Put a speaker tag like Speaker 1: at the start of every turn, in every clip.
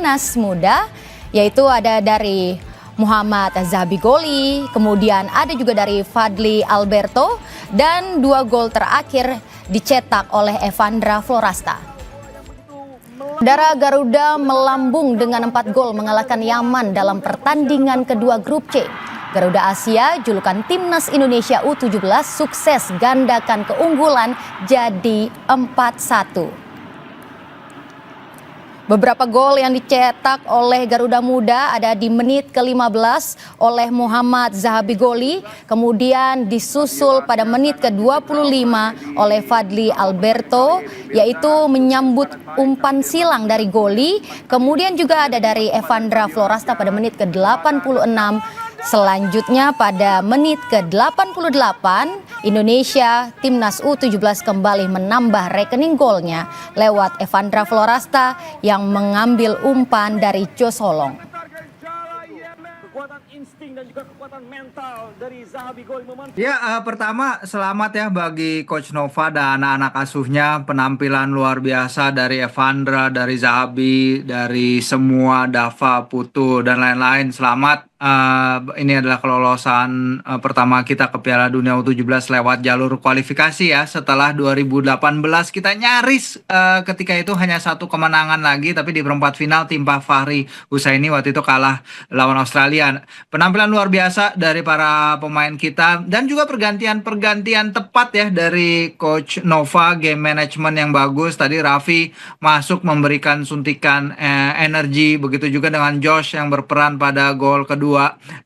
Speaker 1: timnas muda, yaitu ada dari Muhammad Zahabi Goli, kemudian ada juga dari Fadly Alberto, dan 2 gol terakhir dicetak oleh Evandra Florasta. Saudara, Garuda melambung dengan 4 gol mengalahkan Yaman dalam pertandingan kedua grup C. Garuda Asia, julukan Timnas Indonesia U17, sukses gandakan keunggulan jadi 4-1. Beberapa gol yang dicetak oleh Garuda Muda ada di menit ke-15 oleh Muhammad Zahabi Goli, kemudian disusul pada menit ke-25 oleh Fadly Alberto, yaitu menyambut umpan silang dari Goli, kemudian juga ada dari Evandra Florasta pada menit ke-86. Selanjutnya pada menit ke-88, Indonesia Timnas U17 kembali menambah rekening golnya lewat Evandra Florasta yang mengambil umpan dari Jo Solong.
Speaker 2: Kekuatan insting dan juga kekuatan mental dari Zahabi Goli.
Speaker 3: Ya, pertama selamat ya bagi Coach Nova dan anak-anak asuhnya. Penampilan luar biasa dari Evandra, dari Zahabi, dari semua Dava, Putu, dan lain-lain. Selamat. Ini adalah kelolosan pertama kita ke Piala Dunia U17 lewat jalur kualifikasi ya. Setelah 2018 kita nyaris ketika itu hanya 1 kemenangan lagi, tapi di perempat final tim Pak Fahri Husaini waktu itu kalah lawan Australia. Penampilan luar biasa dari para pemain kita dan juga pergantian tepat ya dari Coach Nova, game management yang bagus. Tadi Raffi masuk memberikan suntikan energi, begitu juga dengan Josh yang berperan pada gol kedua.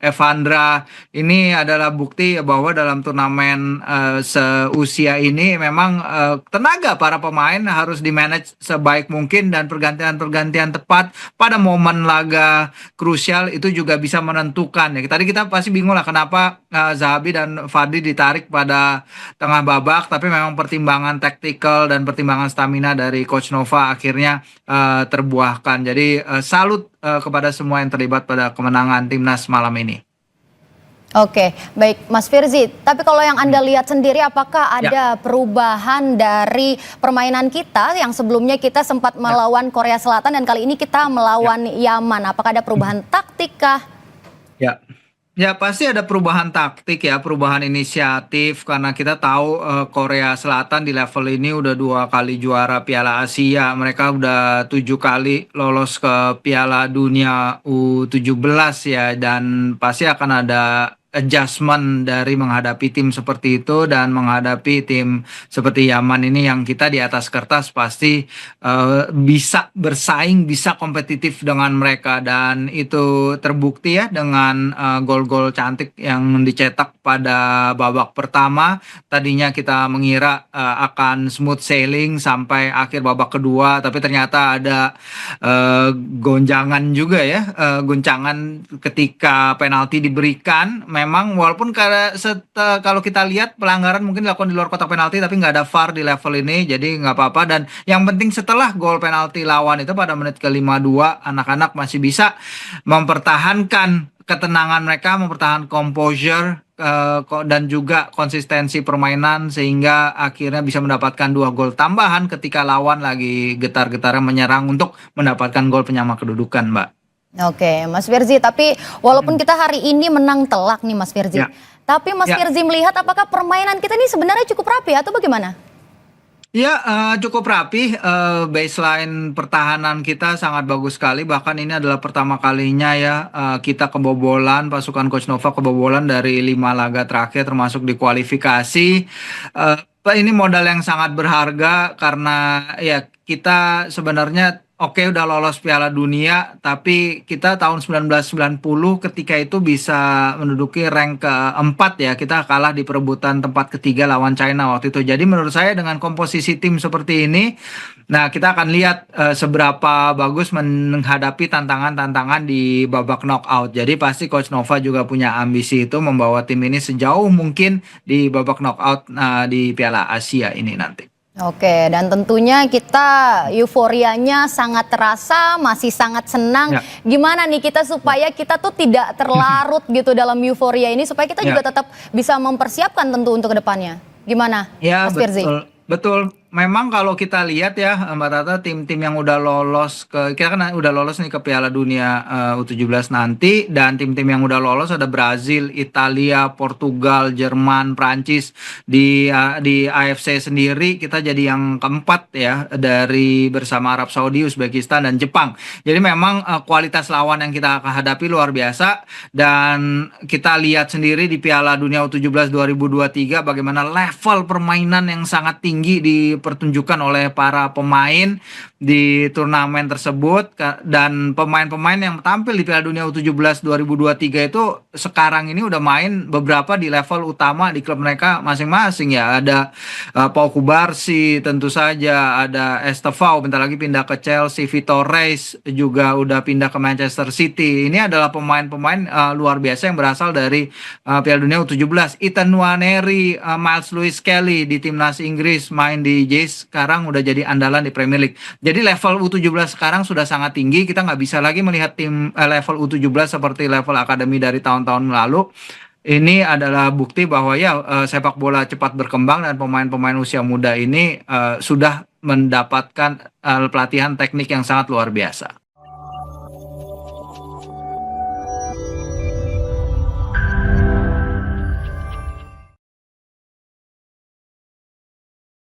Speaker 3: Evandra, ini adalah bukti bahwa dalam turnamen seusia ini memang tenaga para pemain harus di-manage sebaik mungkin, dan pergantian-pergantian tepat pada momen laga krusial itu juga bisa menentukan. Ya, tadi kita pasti bingung lah kenapa Zahabi dan Fadly ditarik pada tengah babak, tapi memang pertimbangan taktikal dan pertimbangan stamina dari Coach Nova akhirnya terbuahkan. Jadi salut kepada semua yang terlibat pada kemenangan timnas malam ini.
Speaker 1: Oke, baik Mas Firzi. Tapi kalau yang Anda lihat sendiri, apakah ada perubahan dari permainan kita yang sebelumnya kita sempat melawan Korea Selatan dan kali ini kita melawan Yaman? Apakah ada perubahan taktik kah?
Speaker 3: Ya, pasti ada perubahan taktik ya, perubahan inisiatif, karena kita tahu Korea Selatan di level ini udah 2 kali juara Piala Asia. Mereka udah 7 kali lolos ke Piala Dunia U17 ya, dan pasti akan ada adjustment dari menghadapi tim seperti itu dan menghadapi tim seperti Yaman ini yang kita di atas kertas pasti bisa bersaing, bisa kompetitif dengan mereka, dan itu terbukti ya dengan gol-gol cantik yang dicetak pada babak pertama. Tadinya kita mengira akan smooth sailing sampai akhir babak kedua, tapi ternyata ada gonjangan juga ya, goncangan ketika penalti diberikan. Memang walaupun kalau kita lihat pelanggaran mungkin dilakukan di luar kotak penalti, tapi nggak ada VAR di level ini, jadi nggak apa-apa. Dan yang penting setelah gol penalti lawan itu pada menit ke-52, anak-anak masih bisa mempertahankan ketenangan mereka, mempertahankan composure dan juga konsistensi permainan, sehingga akhirnya bisa mendapatkan 2 gol tambahan ketika lawan lagi getar-getarnya menyerang untuk mendapatkan gol penyama kedudukan, Mbak.
Speaker 1: Oke, Mas Firzi, tapi walaupun kita hari ini menang telak nih Mas Firzi, tapi Mas Firzi melihat apakah permainan kita ini sebenarnya cukup rapi atau bagaimana?
Speaker 3: Ya, cukup rapi. Baseline pertahanan kita sangat bagus sekali. Bahkan ini adalah pertama kalinya ya kita kebobolan, pasukan Coach Nova kebobolan dari 5 laga terakhir termasuk di kualifikasi. Ini modal yang sangat berharga karena ya kita sebenarnya udah lolos Piala Dunia, tapi kita tahun 1990 ketika itu bisa menduduki rank ke-4 ya. Kita kalah di perebutan tempat ketiga lawan China waktu itu. Jadi menurut saya dengan komposisi tim seperti ini, nah kita akan lihat seberapa bagus menghadapi tantangan-tantangan di babak knockout. Jadi pasti Coach Nova juga punya ambisi itu membawa tim ini sejauh mungkin di babak knockout di Piala Asia ini nanti.
Speaker 1: Oke, dan tentunya kita euforianya sangat terasa, masih sangat senang. Gimana nih kita supaya kita tuh tidak terlarut gitu dalam euforia ini, supaya kita juga tetap bisa mempersiapkan tentu untuk kedepannya. Gimana,
Speaker 3: Ya,
Speaker 1: Mas Firzi?
Speaker 3: betul. memang kalau kita lihat ya Mbak Tata, tim-tim yang udah lolos kita kan udah lolos nih ke Piala Dunia U17 nanti, dan tim-tim yang udah lolos ada Brazil, Italia, Portugal, Jerman, Prancis. Di AFC sendiri kita jadi yang keempat ya, dari bersama Arab Saudi, Uzbekistan dan Jepang. Jadi memang kualitas lawan yang kita hadapi luar biasa, dan kita lihat sendiri di Piala Dunia U17 2023 bagaimana level permainan yang sangat tinggi dipertunjukkan oleh para pemain di turnamen tersebut, dan pemain-pemain yang tampil di Piala Dunia U17 2023 itu sekarang ini udah main beberapa di level utama di klub mereka masing-masing ya. Ada Pau Kubarsi tentu saja, ada Estevao bentar lagi pindah ke Chelsea, Vitor Reis juga udah pindah ke Manchester City. Ini adalah pemain-pemain luar biasa yang berasal dari Piala Dunia U17. Ethan Nwaneri, Miles Lewis Kelly di timnas Inggris, main di Jazz, sekarang udah jadi andalan di Premier League. Jadi level U17 sekarang sudah sangat tinggi. Kita nggak bisa lagi melihat tim level U17 seperti level akademi dari tahun-tahun lalu. Ini adalah bukti bahwa ya sepak bola cepat berkembang, dan pemain-pemain usia muda ini sudah mendapatkan pelatihan teknik yang sangat luar biasa.